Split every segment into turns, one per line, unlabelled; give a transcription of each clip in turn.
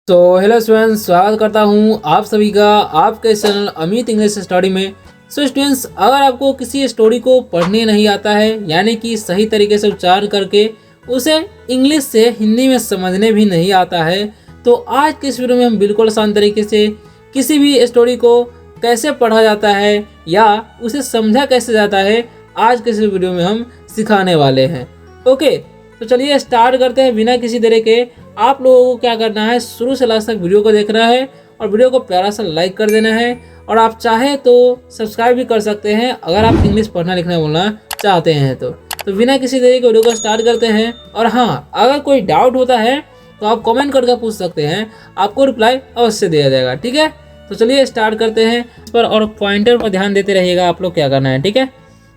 तो hello students, स्वागत करता हूं आप सभी का आपके चैनल अमित इंग्लिश स्टडी में। सो स्टूडेंट्स, अगर आपको किसी स्टोरी को पढ़ने नहीं आता है, यानी कि सही तरीके से उच्चारण करके उसे इंग्लिश से हिंदी में समझने भी नहीं आता है, तो आज के इस वीडियो में हम बिल्कुल आसान तरीके से किसी भी स्टोरी को कैसे पढ़ा जाता है या उसे समझा कैसे जाता है, आज के इस वीडियो में हम सिखाने वाले हैं। ओके, तो चलिए स्टार्ट करते हैं बिना किसी देरी के। आप लोगों को क्या करना है, शुरू से लास्ट तक वीडियो को देखना है और वीडियो को प्यारा सा लाइक कर देना है, और आप चाहे तो सब्सक्राइब भी कर सकते हैं अगर आप इंग्लिश पढ़ना लिखना बोलना चाहते हैं तो बिना किसी देरी के वीडियो को स्टार्ट करते हैं। और हाँ, अगर कोई डाउट होता है तो आप कमेंट करके पूछ सकते हैं, आपको रिप्लाई अवश्य दिया जाएगा। ठीक है, तो चलिए स्टार्ट करते हैं इस पर, और पॉइंटर पर ध्यान देते रहिएगा आप लोग क्या करना है। ठीक है,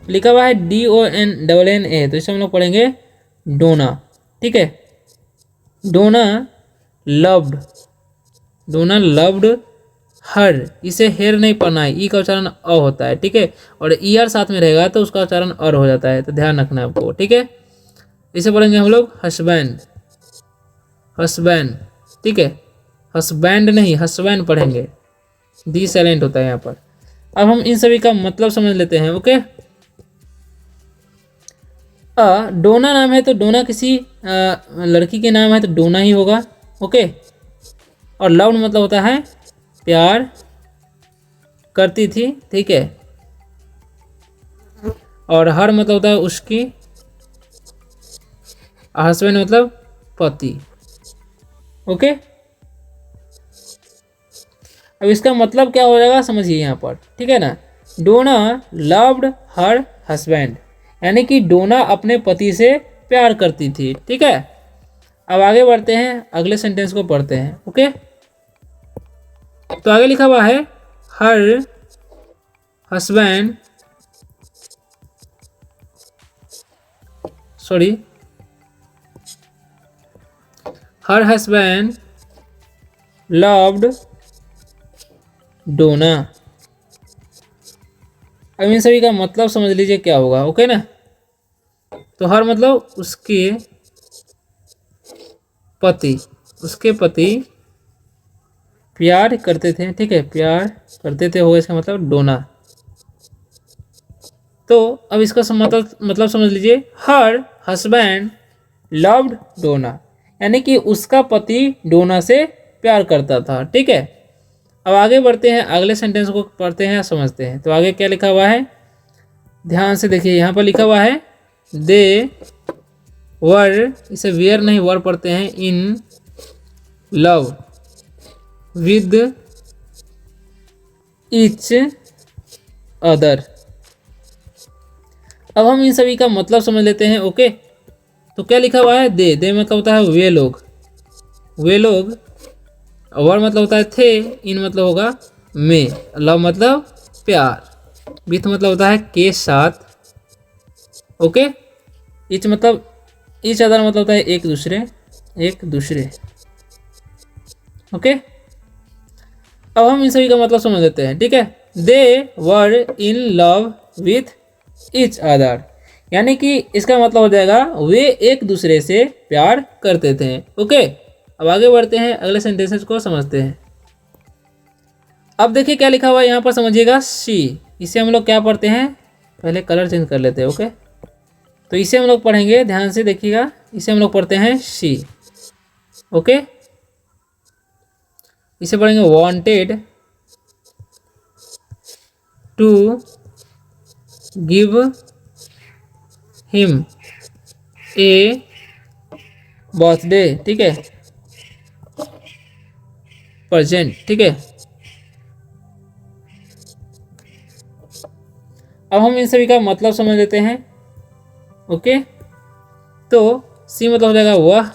लिखा हुआ है DONNA, तो इसे हम लोग पढ़ेंगे डोना। ठीक है, डोना लव्ड, डोना लव्ड हर, इसे हेर नहीं पढ़ना है, ई का उच्चारण अ होता है। ठीक है, और ईयर साथ में रहेगा तो उसका उच्चारण अर हो जाता है, तो ध्यान रखना है आपको। ठीक है, इसे पढ़ेंगे हम लोग हस्बैंड, हस्बैंड। ठीक है, हस्बैंड नहीं हस्बैंड पढ़ेंगे, दी साइलेंट होता है यहाँ पर। अब हम इन सभी का मतलब समझ लेते हैं। ओके, डोना नाम है तो डोना किसी लड़की के नाम है तो डोना ही होगा। ओके, और लव मतलब होता है प्यार करती थी। ठीक है, और हर मतलब होता है उसकी, हस्बैंड मतलब पति। ओके, अब इसका मतलब क्या हो जाएगा समझिए यहाँ पर। ठीक है ना, डोना लव्ड हर हस्बैंड, यानी कि डोना अपने पति से प्यार करती थी। ठीक है, अब आगे बढ़ते हैं, अगले सेंटेंस को पढ़ते हैं। ओके, तो आगे लिखा हुआ है her husband, sorry, her husband loved Donna. अब इन सभी का मतलब समझ लीजिए क्या होगा। ओके ना, तो हर मतलब उसके पति, उसके पति प्यार करते थे। ठीक है, प्यार करते थे होगा इसका मतलब डोना। तो अब इसका मतलब समझ लीजिए, हर हस्बैंड लव्ड डोना, यानी कि उसका पति डोना से प्यार करता था। ठीक है, अब आगे बढ़ते हैं, अगले सेंटेंस को पढ़ते हैं, समझते हैं। तो आगे क्या लिखा हुआ है, ध्यान से देखिए। यहाँ पर लिखा हुआ है दे वर, इसे वेयर नहीं वर पढ़ते हैं, in love with each other. अब हम इन सभी का मतलब समझ लेते हैं। ओके, तो क्या लिखा हुआ है, दे मतलब होता है वे लोग, वे लोग, वर मतलब होता है थे, इन मतलब होगा में, लव मतलब प्यार, विथ मतलब होता है के साथ। ओके, ईच मतलब, ईच अदर मतलब होता है एक दूसरे, एक दूसरे। ओके, अब हम इन सभी का मतलब समझ लेते हैं। ठीक है, they were in love with each other, यानी कि इसका मतलब हो जाएगा वे एक दूसरे से प्यार करते थे। ओके, अब आगे बढ़ते हैं, अगले सेंटेंसेस को समझते हैं। अब देखिए क्या लिखा हुआ है यहाँ पर, समझिएगा शी, इसे हम लोग क्या पढ़ते हैं, पहले कलर चेंज कर लेते हैं। ओके, तो इसे हम लोग पढ़ेंगे, ध्यान से देखिएगा, इसे हम लोग पढ़ते हैं शी। ओके, इसे पढ़ेंगे wanted to give him a birthday. ठीक है, प्रेजेंट। ठीक है, अब हम इन सभी का मतलब समझ लेते हैं। ओके, तो सी मतलब हो जाएगा वह,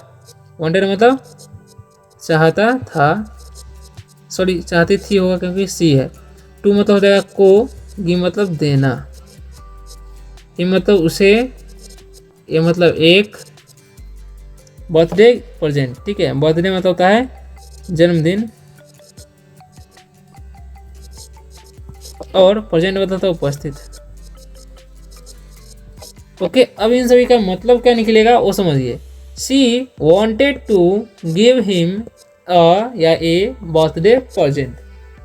वांटेड मतलब चाहता था, सॉरी चाहती थी होगा क्योंकि सी है। टू मतलब हो जाएगा को, गिव मतलब देना, हिम मतलब उसे, ये मतलब एक, बर्थडे प्रेजेंट। ठीक है, बर्थडे मतलब होता है जन्मदिन, और प्रेजेंट मतलब होता है उपस्थित। ओके, अब इन सभी का मतलब क्या निकलेगा वो समझिए। She wanted to give him a या ए बर्थडे प्रेजेंट।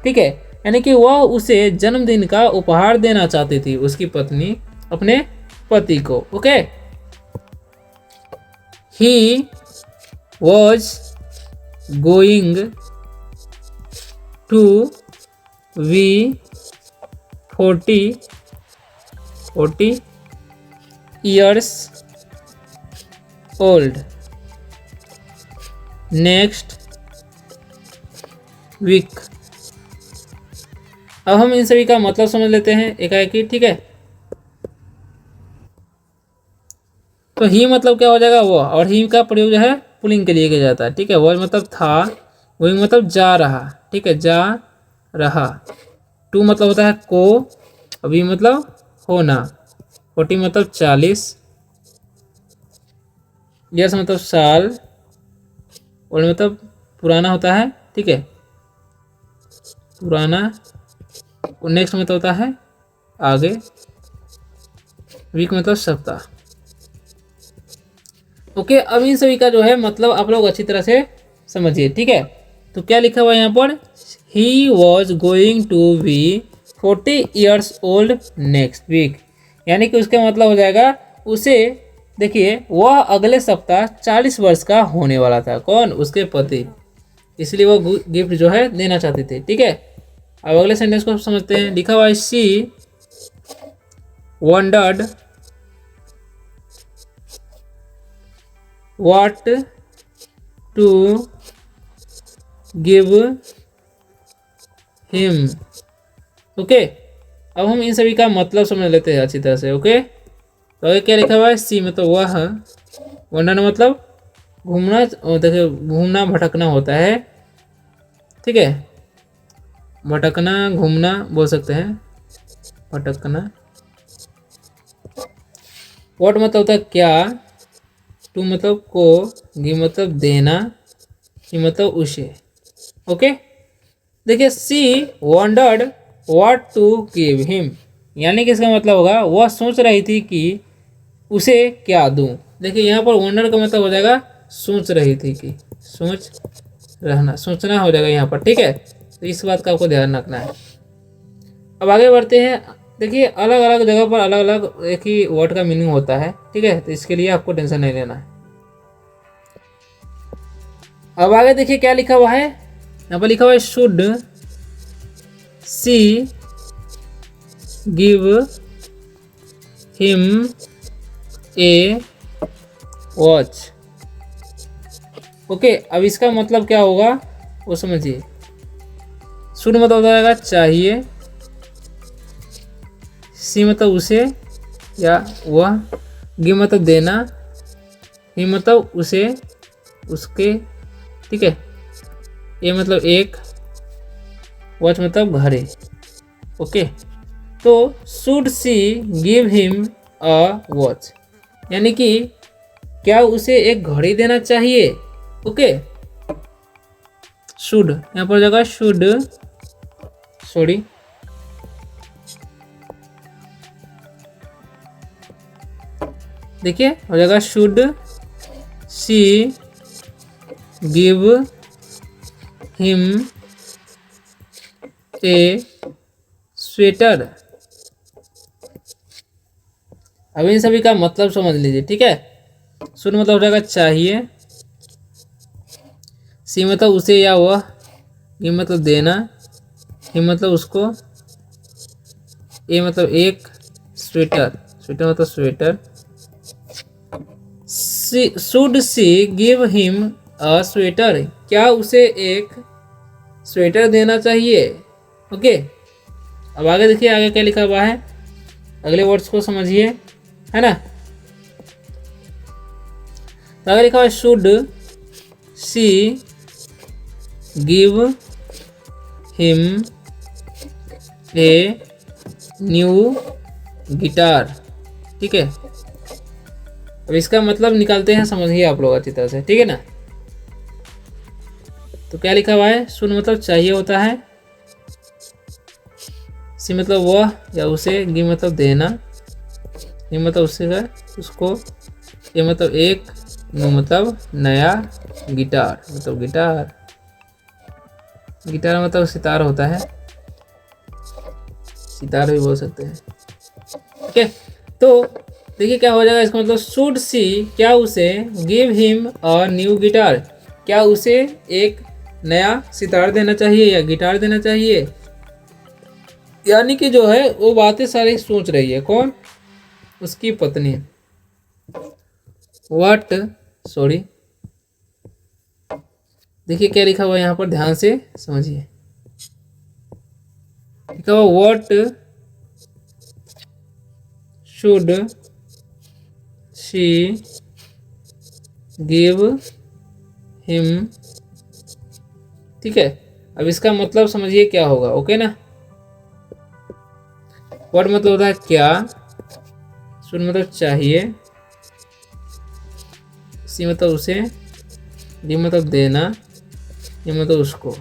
ठीक है, यानी कि वह उसे जन्मदिन का उपहार देना चाहती थी, उसकी पत्नी अपने पति को। Okay, he was going to be 40 years old next week. अब हम इन सभी का मतलब समझ लेते हैं एकाएकी। ठीक है, तो ही मतलब क्या हो जाएगा वह, और ही का प्रयोग जो है पुल्लिंग के लिए किया जाता है। ठीक है, वह मतलब था, गोइंग मतलब जा रहा। ठीक है, जा रहा। टू मतलब होता है को, अभी मतलब होना। 40 मतलब 40, ईयर्स मतलब साल, और मतलब पुराना होता है। ठीक है, पुराना। नेक्स्ट मतलब होता है आगे, वीक मतलब सप्ताह। ओके, अब इन सभी का जो है मतलब आप लोग अच्छी तरह से समझिए। ठीक है, तो क्या लिखा हुआ है यहाँ पर, he was going to be 40 years old next week, यानी कि उसका मतलब हो जाएगा उसे, देखिए वह अगले सप्ताह 40 वर्ष का होने वाला था। कौन, उसके पति, इसलिए वो गिफ्ट जो है देना चाहते थे। ठीक है, अब अगले सेंटेंस को समझते हैं। लिखा हुआ है, she wondered what to give him. Okay, अब हम इन सभी का मतलब समझ लेते हैं अच्छी तरह से। ओके, तो आगे क्या लिखा हुआ है, सी मतलब वह, वंडर मतलब घूमना, देखिए घूमना भटकना होता है। ठीक है, भटकना घूमना बोल सकते हैं, भटकना। व्हाट मतलब होता है क्या, टू मतलब को, गिव मतलब देना, ही मतलब उसे। ओके, देखिए she wondered what to give him, यानी कि इसका मतलब होगा वह सोच रही थी कि उसे क्या दूं। देखिए यहाँ पर वंडर का मतलब हो जाएगा सोच रही थी कि, सोच रहना, सोचना हो जाएगा यहाँ पर। ठीक है, तो इस बात का आपको ध्यान रखना है। अब आगे बढ़ते हैं। देखिए अलग अलग जगह पर अलग अलग एक ही वर्ड का मीनिंग होता है। ठीक है, तो इसके लिए आपको टेंशन नहीं लेना है। अब आगे देखिए क्या लिखा हुआ है, यहाँ पर लिखा हुआ है, should see give him A watch. Okay, अब इसका मतलब क्या होगा वो समझिए। शुड मतलब हो जाएगा चाहिए, सी मतलब उसे या वह, गिव मतलब देना, ही मतलब उसे उसके। ठीक है, ए मतलब एक, वॉच मतलब घड़ी। ओके, तो should see give him a watch, यानी कि क्या उसे एक घड़ी देना चाहिए। ओके, शुड यहाँ पर जगह शुड, सॉरी, देखिए हो जाएगा should see give him A sweater. अब इन सभी का मतलब समझ लीजिए। ठीक है, शुड मतलब हो जाएगा चाहिए, सी मतलब उसे या वह, गिव मतलब देना, हिम मतलब उसको, ए मतलब एक, स्वेटर, स्वेटर मतलब sweater. Should see give him a sweater, क्या उसे एक स्वेटर देना चाहिए। ओके, अब आगे देखिए आगे क्या लिखा हुआ है, अगले वर्ड्स को समझिए, है ना। तो आगे लिखा हुआ है, should see give him a new guitar. ठीक है, अब इसका मतलब निकालते हैं, समझिए आप लोग अच्छी तरह से। ठीक है ना, तो क्या लिखा हुआ है, शुड मतलब चाहिए होता है, सी मतलब वह या उसे, गिव मतलब देना, ये मतलब उससे का उसको, ये मतलब एक, न्यू मतलब नया, गिटार मतलब गिटार। गिटार मतलब सितार होता है, सितार भी बोल सकते हैं। ठीक है, तो देखिए क्या हो जाएगा इसका मतलब, शुड सी, क्या उसे, give him a new guitar, क्या उसे एक नया सितार देना चाहिए या गिटार देना चाहिए। यानी कि जो है वो बातें सारी सोच रही है, कौन, उसकी पत्नी। व्हाट, सॉरी, देखिए क्या लिखा हुआ है यहाँ पर, ध्यान से समझिए। लिखा हुआ what should she give him. ठीक है, अब इसका मतलब समझिए क्या होगा, ओके ना। व्हाट मतलब होता है क्या, शुड मतलब चाहिए, सी मतलब उसे, डी मतलब देना, ये मतलब उसको।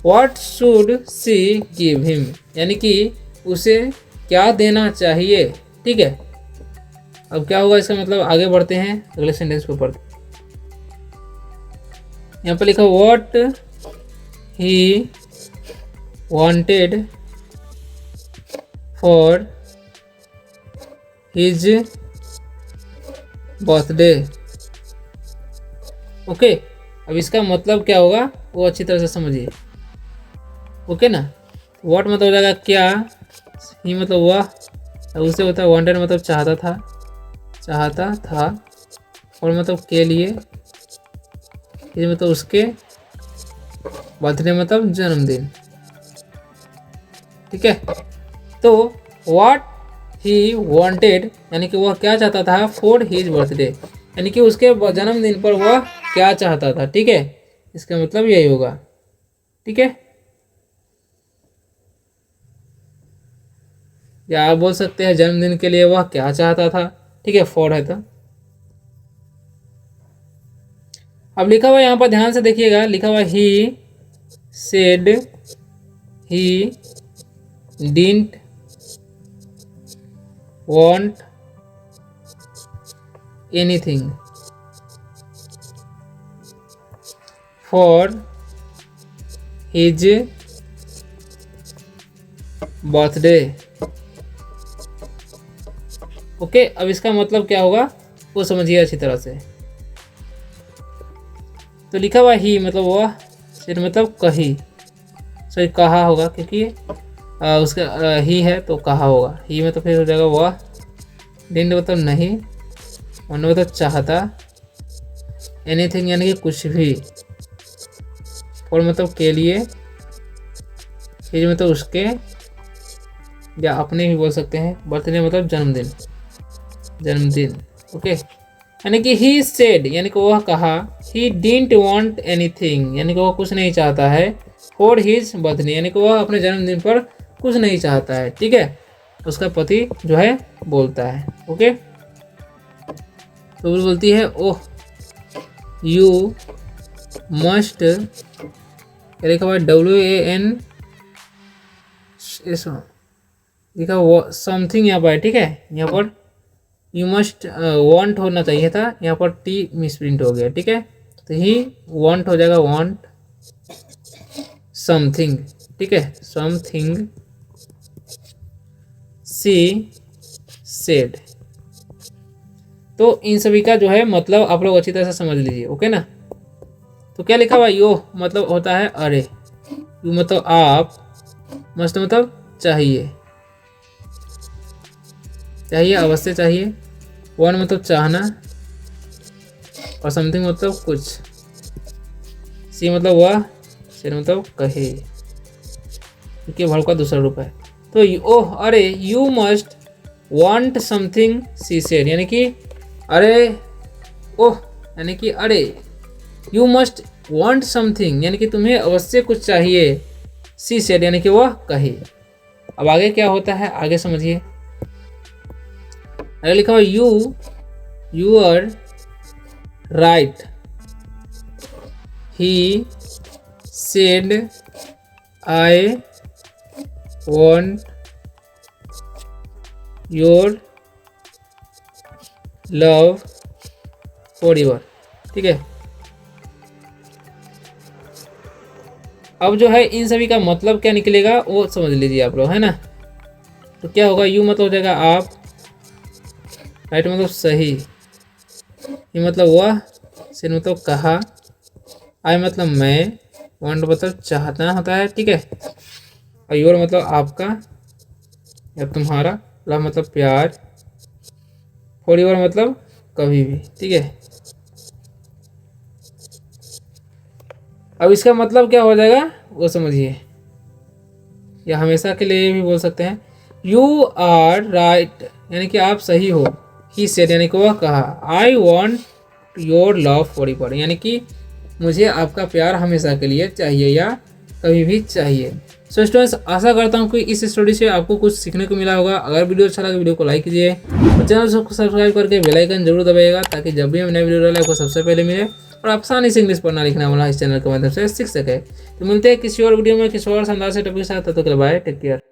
What should see give him, यानी कि उसे क्या देना चाहिए। ठीक है, अब क्या होगा इसका मतलब, आगे बढ़ते हैं अगले सेंटेंस के ऊपर। यहाँ पर लिखा what he wanted for his birthday. Okay, अब इसका मतलब क्या होगा वो अच्छी तरह से समझिए, ओके ना। व्हाट मतलब हो जाएगा क्या, ही मतलब वह, अब उसे होता है वांटेड मतलब चाहता था, चाहता था, और मतलब के लिए, ये मतलब उसके, बर्थडे मतलब जन्मदिन। ठीक है, तो व्हाट ही वांटेड यानी कि वह क्या चाहता था, फॉर हिज बर्थडे यानी कि उसके जन्मदिन पर वह क्या चाहता था। ठीक है, इसका मतलब यही होगा। ठीक है, या आप बोल सकते हैं जन्मदिन के लिए वह क्या चाहता था। ठीक है, फॉर है तो। अब लिखा हुआ यहाँ पर ध्यान से देखिएगा, लिखा हुआ he said he didn't want anything for his birthday. Okay, अब इसका मतलब क्या होगा वो समझिए अच्छी तरह से। तो लिखा हुआ ही मतलब वह, सिर मतलब कही, सॉरी कहा होगा क्योंकि उसका ही है तो कहा होगा, ही में तो फिर हो जाएगा वह, डिडंट मतलब नहीं, वन मतलब चाहता, एनीथिंग यानी कि कुछ भी, फॉर मतलब के लिए, हिज मतलब उसके या अपने भी बोल सकते हैं, बर्थडे मतलब जन्मदिन, जन्मदिन। ओके, यानी कि ही सेड यानी कि वह कहा, ही डिडंट वांट एनीथिंग यानी कि वह कुछ नहीं चाहता है, फॉर हिज बर्थडे यानी कि वह अपने जन्मदिन पर कुछ नहीं चाहता है। ठीक है, उसका पति जो है बोलता है। ओके, तो वो बोलती है ओह यू मस्ट, लिखा हुआ WAN लिखा समथिंग यहाँ पर। ठीक है, यहाँ पर यू मस्ट वांट होना चाहिए था, यहाँ पर टी मिसप्रिंट हो गया। ठीक है, तो ही वांट हो जाएगा वांट समथिंग। ठीक है, समथिंग सी सेड। तो इन सभी का जो है मतलब आप लोग अच्छी तरह से समझ लीजिए। ओके ना, तो क्या लिखा हुआ, यो मतलब होता है अरे, यू मतलब आप, मस्ट मतलब चाहिए, चाहिए अवश्य चाहिए, वन मतलब चाहना, और समथिंग मतलब कुछ, सी मतलब वह, शेर मतलब कहे, क्योंकि वर्ब का दूसरा रूप है। तो ओह अरे, you must want something she said यानी कि अरे, ओह यानी कि अरे, यू मस्ट वांट समथिंग यानी कि तुम्हें अवश्य कुछ चाहिए, सी सेड यानी कि वह कहे। अब आगे क्या होता है आगे समझिए, आगे लिखा हुआ you are right, he said I want your love forever. ठीक है, अब जो है इन सभी का मतलब क्या निकलेगा वो समझ लीजिए आप लोग, है ना। तो क्या होगा, यू मतलब हो जाएगा आप, राइट मतलब सही, ये मतलब वह, सिन मतलब कहा, आई मतलब मैं, वांट मतलब चाहता होता है, ठीक है। और योर मतलब आपका या तुम्हारा, लव मतलब प्यार, फॉर योर मतलब कभी भी, ठीक है। अब इसका मतलब क्या हो जाएगा वो समझिए, या हमेशा के लिए भी बोल सकते हैं। यू आर राइट यानी कि आप सही हो, ही सेड यानी कि वह कहा, I want your love for ever यानी कि मुझे आपका प्यार हमेशा के लिए चाहिए या कभी भी चाहिए। सो स्टूडेंट्स, आशा करता हूँ कि इस स्टोरी से आपको कुछ सीखने को मिला होगा। अगर वीडियो अच्छा लगा वीडियो को लाइक कीजिए और चैनल को सब्सक्राइब करके बेल आइकन जरूर दबाइएगा, ताकि जब भी हम नया वीडियो डालें आपको सबसे पहले मिले और आप आसानी से इंग्लिश पढ़ना लिखना वाला इस चैनल के माध्यम से सीख सके। तो मिलते हैं किसी और वीडियो में किसी और शानदार से टॉपिक के साथ, तब तक के लिए बाय, टेक केयर।